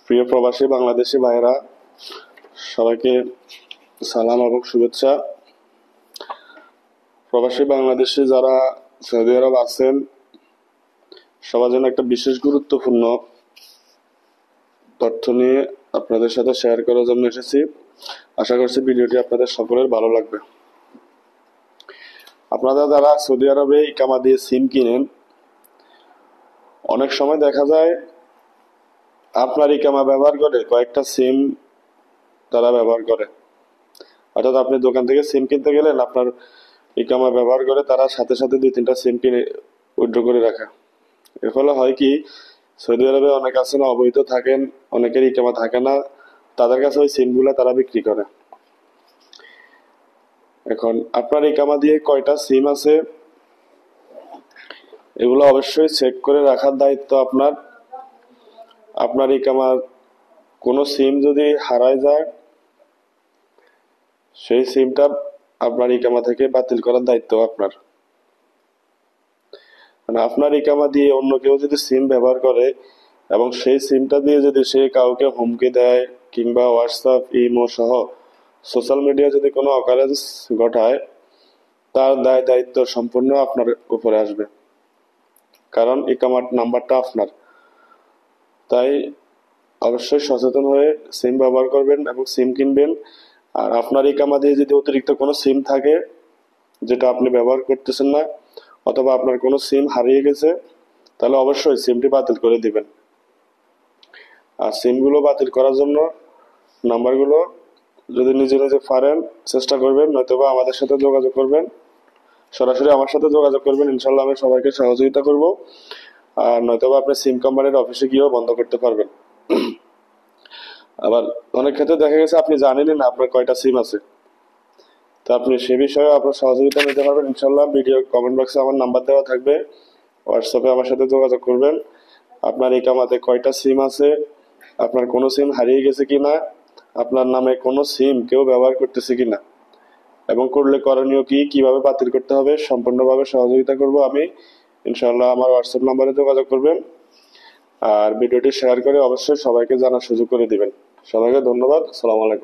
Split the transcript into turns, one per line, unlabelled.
প্রিয় প্রবাসী বাংলাদেশি ভাইরা, সবাইকে সালাম এবং শুভেচ্ছা। প্রবাসী বাংলাদেশি যারা সৌদি আরব আছেন, সবার জন্য একটা বিশেষ গুরুত্বপূর্ণ তথ্য নিয়ে আপনাদের সাথে শেয়ার করার জন্য এসেছি। আশা করছি ভিডিওটি আপনাদের সকলের ভালো লাগবে। আপনারা যারা সৌদি আরবে ইকামা দিয়ে সিম কিনেন, অনেক সময় দেখা যায় আপনার ইকামা ব্যবহার করে কয়েকটা সিম তারা ব্যবহার করে। অর্থাৎ আপনি দোকান থেকে সিম কিনতে গেলেন, আপনার ইকামা ব্যবহার করে তারা সাথে সাথে 2-3টা সিম কিনে উইথড্র করে রাখা। এর ফলে হয় কি, সৌদি আরবে অনেক আছে না, অবৈধ থাকেন, অনেকের ইকামা থাকে না, তাদের কাছে ওই সিমগুলা তারা বিক্রি করে। এখন আপনার ইকামা দিয়ে কয়টা সিম আছে এগুলো অবশ্যই চেক করে রাখার দায়িত্ব আপনার। আপনার ইকামার কোনো সিম যদি হারায় যায়, সেই সিমটা আপনার ইকামা থেকে বাতিল করার দায়িত্ব আপনার। মানে আপনার ইকামা দিয়ে অন্য কেউ যদি সিম ব্যবহার করে এবং সেই সিমটা দিয়ে যদি সে কাউকে হুমকি দেয় কিংবা হোয়াটসঅ্যাপ, ইমো সহ সোশ্যাল মিডিয়া যদি কোনো অকারেন্স ঘটায়, তার দায়িত্ব সম্পূর্ণ আপনার উপরে আসবে, কারণ ইকামার নাম্বারটা আপনার। তাই অবশ্যই সচেতন হয়ে সিম ব্যবহার করবেন এবং সিম কিনবেন। আর আপনার ইকামা দিয়ে যদি অতিরিক্ত কোনো সিম থাকে যেটা আপনি ব্যবহার করতেছেন না, অথবা আপনার কোনো সিম হারিয়ে গেছে, তাহলে অবশ্যই সিমটি বাতিল করে দিবেন। আর সিমগুলো বাতিল করার জন্য নাম্বারগুলো যদি নিজে নিজে পারেন চেষ্টা করবেন, নয়তোবা আমাদের সাথে যোগাযোগ করবেন, সরাসরি আমার সাথে যোগাযোগ করবেন। ইনশাল্লাহ আমি সবাইকে সহযোগিতা করব। আর নয়তোবা আপনি সিম কোম্পানির অফিসে গিয়েও বন্ধ করতে পারবেন। আবার অনেক ক্ষেত্রে দেখা গেছে আপনি জানেনই না আপনার কয়টা সিম আছে, তো আপনি সে বিষয়ে আপনার সহযোগিতা নিতে পারবেন ইনশাল্লাহ। ভিডিও কমেন্ট বক্সে আমার নাম্বার দেওয়া থাকবে, হোয়াটসঅ্যাপে আমার সাথে যোগাযোগ করবেন। আপনার ইকামাতে কয়টা সিম আছে, আপনার কোনো সিম হারিয়ে গেছে কিনা, আপনার নামে কোনো সিম কেউ ব্যবহার করতেছে কিনা, এবং করলে করণীয় কি, কিভাবে বাতিল করতে হবে, সম্পূর্ণভাবে সহযোগিতা করব আমি ইনশাল্লাহ। আমার হোয়াটসঅ্যাপ নাম্বারে যোগাযোগ করবেন আর ভিডিওটি শেয়ার করে অবশ্যই সবাইকে জানার সুযোগ করে দিবেন। সবাইকে ধন্যবাদ। আসসালামু আলাইকুম।